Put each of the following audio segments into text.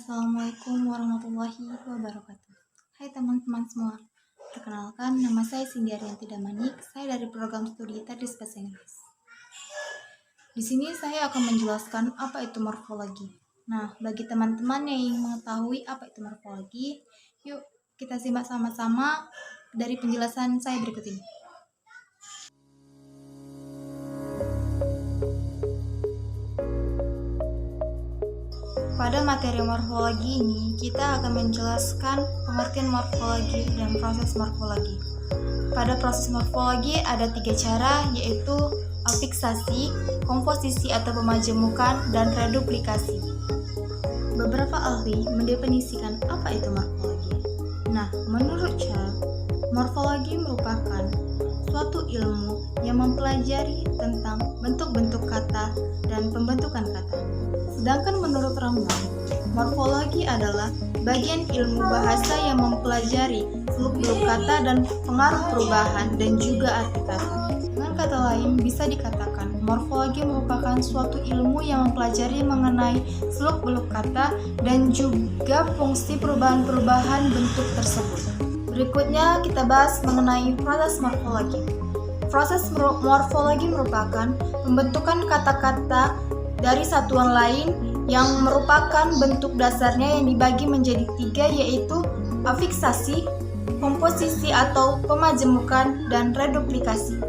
Assalamualaikum warahmatullahi wabarakatuh. Hai teman-teman semua, perkenalkan nama saya Cindy Arianti Damanik. Saya dari program studi Tadris Bahasa Inggris. Di sini saya akan menjelaskan apa itu morfologi. Nah, bagi teman-teman yang ingin mengetahui apa itu morfologi, yuk kita simak sama-sama dari penjelasan saya berikut ini. Pada materi morfologi ini, kita akan menjelaskan pengertian morfologi dan proses morfologi. Pada proses morfologi ada 3 cara, yaitu afiksasi, komposisi atau pemajemukan, dan reduplikasi. Beberapa ahli mendefinisikan apa itu morfologi. Nah, menurut Charles, morfologi merupakan suatu ilmu yang mempelajari tentang bentuk-bentuk kata dan pembentukan kata. Sedangkan menurut Rambam, morfologi adalah bagian ilmu bahasa yang mempelajari seluk-beluk kata dan pengaruh perubahan dan juga arti kata. Dengan kata lain, bisa dikatakan morfologi merupakan suatu ilmu yang mempelajari mengenai seluk-beluk kata dan juga fungsi perubahan-perubahan bentuk tersebut. Berikutnya kita bahas mengenai proses morfologi. Proses morfologi merupakan pembentukan kata-kata dari satuan lain yang merupakan bentuk dasarnya yang dibagi menjadi 3, yaitu afiksasi, komposisi atau pemajemukan, dan reduplikasi.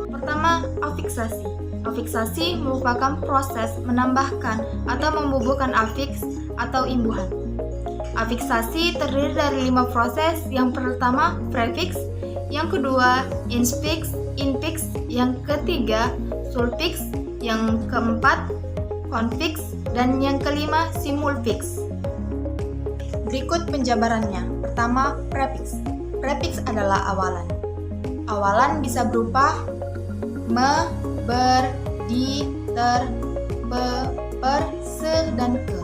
Pertama, afiksasi. Afiksasi merupakan proses menambahkan atau membubuhkan afiks atau imbuhan. Afiksasi terdiri dari 5 proses. Yang pertama, prefiks, yang kedua, infiks, yang ketiga, sulfiks, yang keempat, konfiks, dan yang kelima, simulfiks. Berikut penjabarannya. Pertama, prefiks. Prefiks adalah awalan. Awalan bisa berupa me, ber, di, ter, be, per, se, dan ke.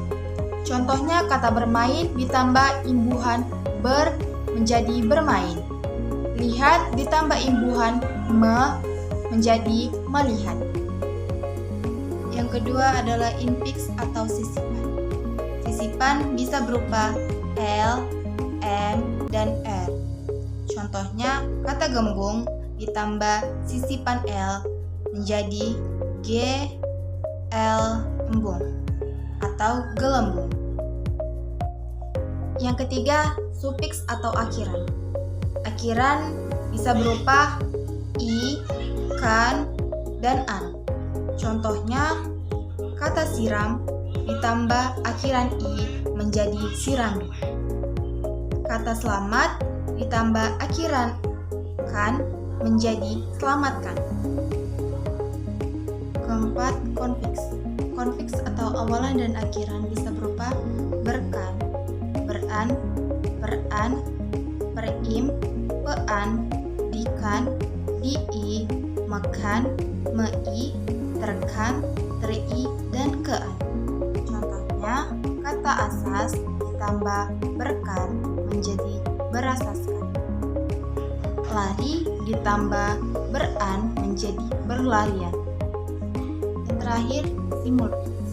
Contohnya kata bermain ditambah imbuhan ber menjadi bermain. Lihat ditambah imbuhan me menjadi melihat. Yang kedua adalah infiks atau sisipan. Sisipan bisa berupa L, M, dan R. Contohnya kata gembung ditambah sisipan L menjadi G, L, embung atau gelembung. Yang ketiga, sufiks atau akhiran. Akhiran bisa berupa I, kan, dan an. Contohnya, kata siram ditambah akhiran i menjadi sirami. Kata selamat ditambah akhiran kan menjadi selamatkan. Keempat, konfiks. Konfiks atau awalan dan akhiran bisa berupa berkan, beran, peran, perim, pean, dikan, dii, mekan, mei, terkan, teri, dan kean. Contohnya, kata asas ditambah berkan menjadi berasaskan. Lari ditambah beran menjadi berlarian. Yang terakhir, simulfiks.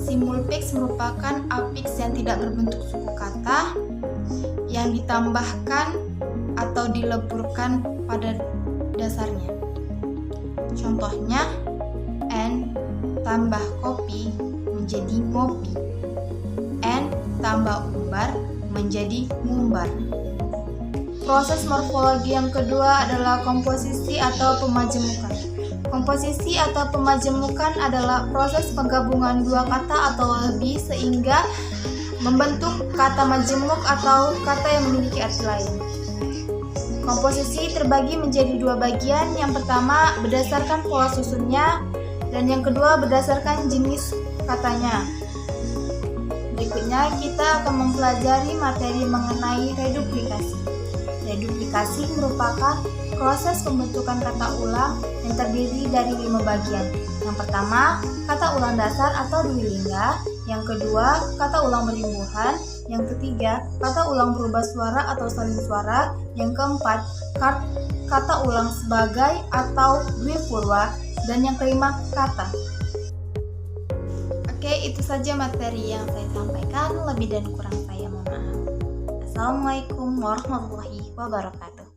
Simulfiks merupakan afiks yang tidak berbentuk suku kata yang ditambahkan atau dileburkan pada dasarnya. Contohnya, N tambah kopi menjadi ngopi. N tambah umbar menjadi ngumbar. Proses morfologi yang kedua adalah komposisi atau pemajemukan. Komposisi atau pemajemukan adalah proses penggabungan 2 kata atau lebih sehingga membentuk kata majemuk atau kata yang memiliki arti lain. Komposisi terbagi menjadi 2 bagian. Yang pertama berdasarkan pola susunnya dan yang kedua berdasarkan jenis katanya. Berikutnya kita akan mempelajari materi mengenai reduplikasi. Reduplikasi merupakan proses pembentukan kata ulang yang terdiri dari 5 bagian. Yang pertama, kata ulang dasar atau dwilingga. Yang kedua, kata ulang berimbuhan. Yang ketiga, kata ulang berubah suara atau salin suara. Yang keempat, kata ulang sebagai atau dwipurwa. Dan yang kelima, kata. Oke, itu saja materi yang saya sampaikan. Lebih dan kurang saya mohon maaf. Assalamualaikum warahmatullahi wabarakatuh.